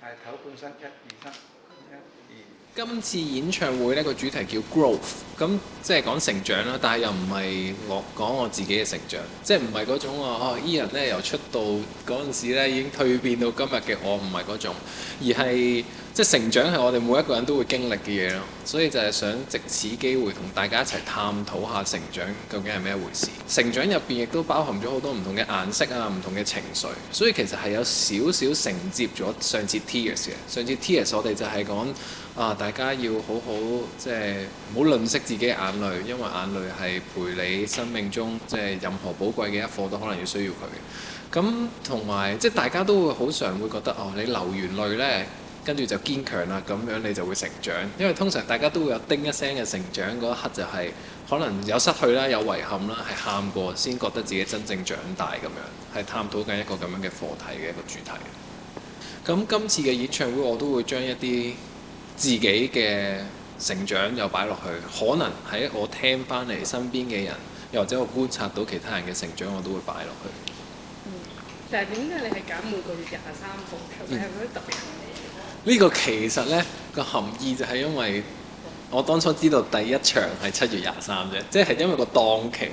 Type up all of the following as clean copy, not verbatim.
係頭半身一二三，一二。今次演唱會呢個主題叫 Growth，咁即係講成長啦，但係又唔係我講我自己嘅成長，即係唔係嗰種話Ian 咧由出道嗰陣時咧已經蛻變到今日嘅我，唔係嗰種，而係即係成長係我哋每一個人都會經歷嘅嘢咯，所以就係想藉此機會同大家一齊探討下成長究竟係咩回事。成長入邊亦都包含咗好多唔同嘅顏色啊，唔同嘅情緒，所以其實係有少少承接咗上次 Tears 嘅。上次 Tears 我哋就係講大家要好好即係唔好吝嗇自己嘅眼淚，因為眼淚係陪你生命中即係任何寶貴嘅一課都可能要需要佢嘅。咁同埋即係大家都會好常會覺得你流完淚呢，跟住就堅強啦，咁樣你就會成長。因為通常大家都會有叮一聲嘅成長嗰一刻，就係可能有失去啦，有遺憾啦，係喊過先覺得自己真正長大咁樣，係探討緊一個咁樣嘅課題嘅一個主題。咁今次嘅演唱會我都會將一啲自己嘅成長又擺落去，可能喺我聽翻嚟身邊嘅人，又或者我觀察到其他人嘅成長，我都會擺落去。但係點解你係揀每個月23號出？係咪有啲特別含義？呢個其實呢個含義就係因為我當初知道第一場係7月23啫，即係因為個檔期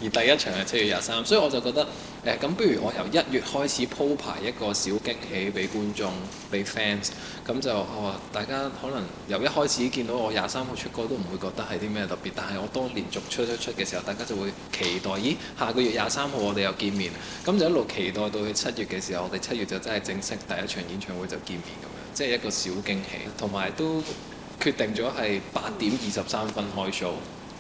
而第一場係7月23，所以我就覺得咁不如我由1月開始鋪排一個小驚喜俾觀眾、俾 fans， 咁就大家可能由一開始見到我23號出歌都唔會覺得係啲咩特別，但係我當連續出嘅時候，大家就會期待，咦下個月23號我哋又見面，咁就一路期待到去7月嘅時候，我哋7月就真係正式第一場演唱會就見面咁樣，即係一個小驚喜，同埋都決定咗係8:23開 show。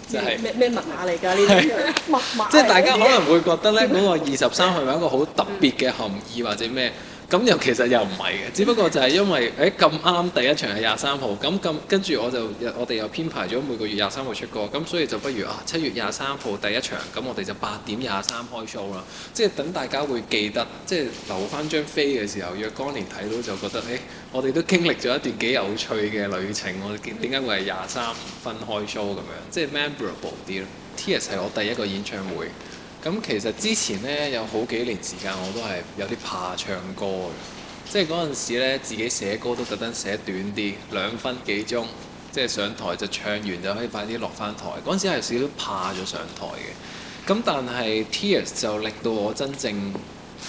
即係咩密碼嚟㗎？呢啲密碼。即係大家可能會覺得咧，嗰個23係咪一個好特別嘅含義或者咩？咁又其實又唔係嘅，只不過就係因為咁啱第一場係23號，咁跟住我哋又編排咗每個月23號出歌，咁所以就不如7月23號第一場，咁我哋就8:23開 show 啦。即係等大家會記得，即係留翻張飛嘅時候，若干年睇到就覺得我哋都經歷咗一段幾有趣嘅旅程。我哋點解會係23分開 show 咁樣？即係 memorable 啲咯。Tears 係我第一個演唱會。咁其實之前呢，有好幾年時間我都係有啲怕唱歌嘅，即係嗰陣時呢，自己寫歌都特登寫短啲，2分幾鐘，即係上台就唱完就可以快啲落翻台。嗰陣時係少少怕咗上台嘅，咁但係 Tears 就令到我真正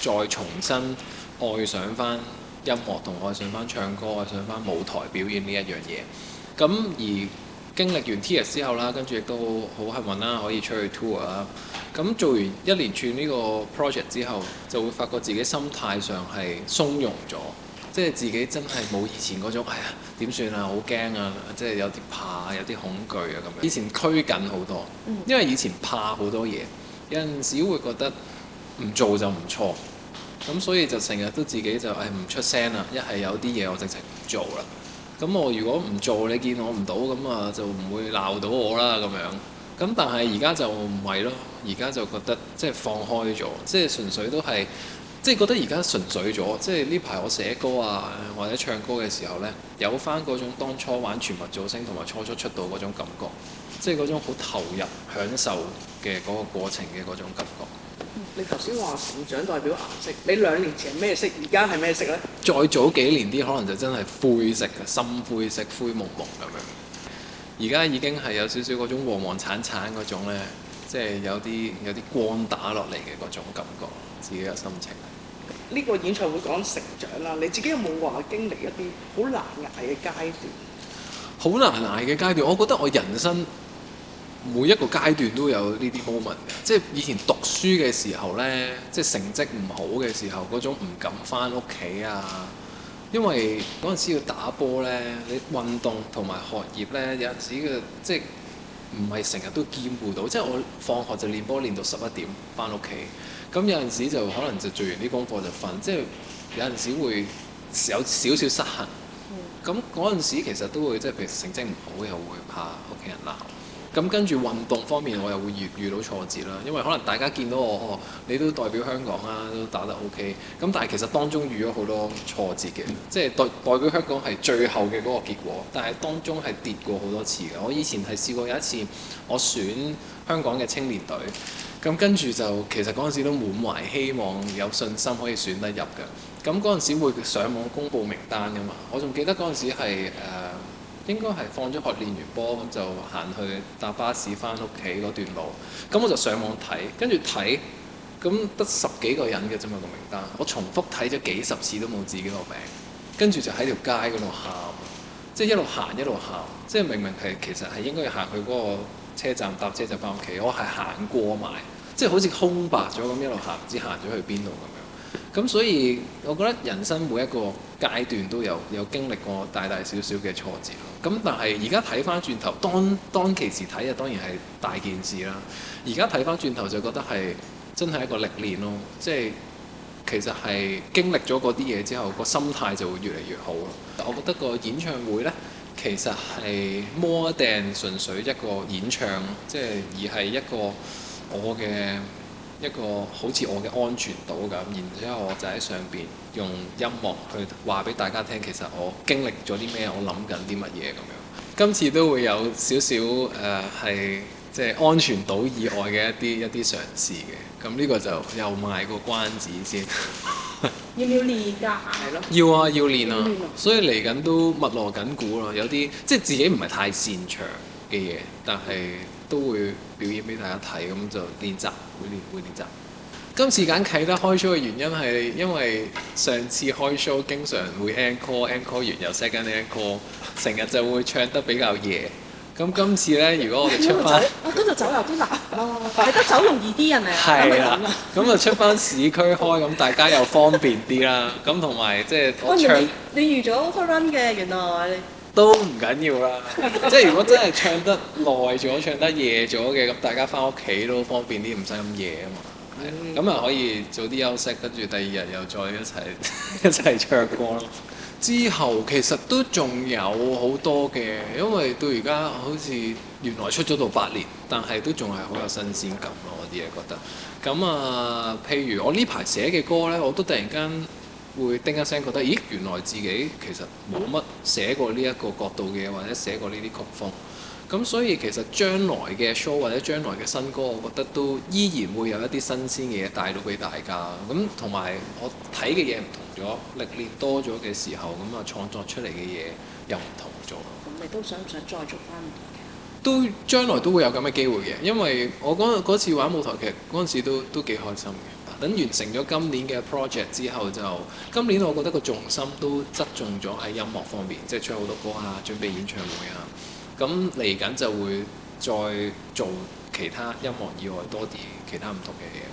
再重新愛上翻音樂同愛上翻唱歌，愛上翻舞台表演呢一樣嘢。咁而經歷完 Tears 之後啦，跟住亦都好幸運啦，可以出去 tour 啦。咁做完一連串呢個 project 之後，就會發覺自己心態上係鬆容咗，即係自己真係冇以前嗰種點算啊，好驚啊，即係有啲怕，有啲恐懼啊咁樣。以前拘緊好多，因為以前怕好多嘢，有陣時會覺得唔做就唔錯，咁所以就成日都自己就唔出聲啦。一係有啲嘢我直情唔做啦。咁我如果唔做，你見我唔到，咁就唔會鬧到我啦咁樣。咁但係而家就唔係咯，而家就覺得即係放開咗，即係純粹都係即係覺得而家純粹咗。即係呢排我寫歌啊或者唱歌嘅時候呢，有翻嗰種當初玩全民造星同埋初出道嗰種感覺，即係嗰種好投入享受嘅嗰個過程嘅嗰種感覺。你頭先話成長代表顏色，你2年前咩色？而家係咩色呢？再早幾年啲可能就真係灰色嘅，深灰色、灰蒙蒙咁樣。而家已經係有少少嗰種黃黃橙橙嗰種呢，即係有啲光打落嚟嘅嗰種感覺，自己嘅心情。呢個演唱會講成長啦，你自己有冇話經歷一啲好難捱嘅階段？好難捱嘅階段，我覺得我人生每一個階段都有呢啲 moment 嘅，即係以前讀書嘅時候呢，即係成績唔好嘅時候，嗰種唔敢返屋企啊。因為嗰陣時要打波呢，你運動同埋學業呢，有陣時嘅即係唔係成日都兼顧到。即係我放學就練波練到11點返屋企，咁有陣時就可能就做完啲功課就瞓，即係有陣時會有少少失衡。咁嗰陣時其實都會即係譬如成績唔好又會怕屋企人鬧。咁跟住運動方面，我又會遇到挫折啦，因為可能大家見到我你都代表香港啦，都打得 OK。咁但係其實當中遇咗好多挫折嘅，即係代表香港係最後嘅嗰個結果，但係當中係跌過好多次嘅。我以前係試過有一次，我選香港嘅青年隊，咁跟住就其實嗰陣時都滿懷希望，有信心可以選得入嘅。咁嗰陣時會上網公佈名單㗎嘛。我仲記得嗰陣時係應該係放咗學練完波咁就行去搭巴士翻屋企嗰段路，咁我就上網睇，跟住睇，咁得10幾個人嘅啫嘛個名單，我重複睇咗幾十次都冇自己個名，跟住就喺條街嗰度喊，即係一路行一路喊，即係明明係其實係應該要行去嗰個車站搭車就翻屋企，我係行過埋，即係好似空白咗咁一路行，唔知行咗去邊度咁樣。咁所以我覺得人生每一個階段都有經歷過大大小小嘅挫折咯。咁但係而家睇翻轉頭，當其時睇啊當然係大件事啦。而家睇翻轉頭就覺得係真係一個歷練咯。即係其實係經歷咗嗰啲嘢之後，個心態就會越嚟越好咯。我覺得個演唱會呢，其實係more than純粹一個演唱，即係而係一個我嘅。一個好似我嘅安全島咁，然之後我就喺上邊用音樂去話俾大家聽，其實我經歷咗啲咩，我諗緊啲乜嘢咁樣。今次都會有少少係即係安全島以外嘅一啲嘗試嘅。咁呢個就又賣個關子先。要唔要練㗎？係咯。要啊，要練啊要練啊，所以嚟緊都密鑼緊鼓咯。有啲即係自己唔係太擅長嘅嘢，但係都會表演俾大家睇，咁就練習，會練習。今次揀啟德開 show 嘅原因係因為上次開 show 經常會 encore 完又 second encore， 成日就會唱得比較夜。咁今次呢，如果我哋出翻，嗰度走有啲難咯，啟德走容易啲係咪啊？係啦，咁就出翻市區開，咁大家又方便啲啦。咁同埋即係我唱，你預咗 run 嘅原來。都唔緊要啦，即係如果真係唱得耐咗、唱得夜咗嘅，咁大家翻屋企都方便啲，唔使咁夜啊嘛。咁啊可以早啲休息，跟住第二日又再一齊唱歌咯。之後其實都仲有好多嘅，因為到而家好似原來出咗到8年，但係都仲係好有新鮮感咯。我啲嘢覺得。咁啊，譬如我呢排寫嘅歌呢，我都突然間會叮一聲覺得，咦，原來自己其實冇乜寫過呢一個角度嘅，或者寫過呢啲曲風。咁所以其實將來嘅 show 或者將來嘅新歌，我覺得都依然會有一啲新鮮嘅嘢帶到俾大家。咁同埋我睇嘅嘢唔同咗，歷練多咗嘅時候，咁啊創作出嚟嘅嘢又唔同咗。咁你都想唔想再做翻舞台劇？都將來都會有咁嘅機會嘅，因為我嗰次玩舞台劇嗰陣時都幾開心嘅。等完成咗今年嘅 project 之後，就今年我覺得個重心都側重咗喺音樂方面，即係唱好多歌啊，準備演唱會啊。咁嚟緊就會再做其他音樂以外多啲其他唔同嘅嘢。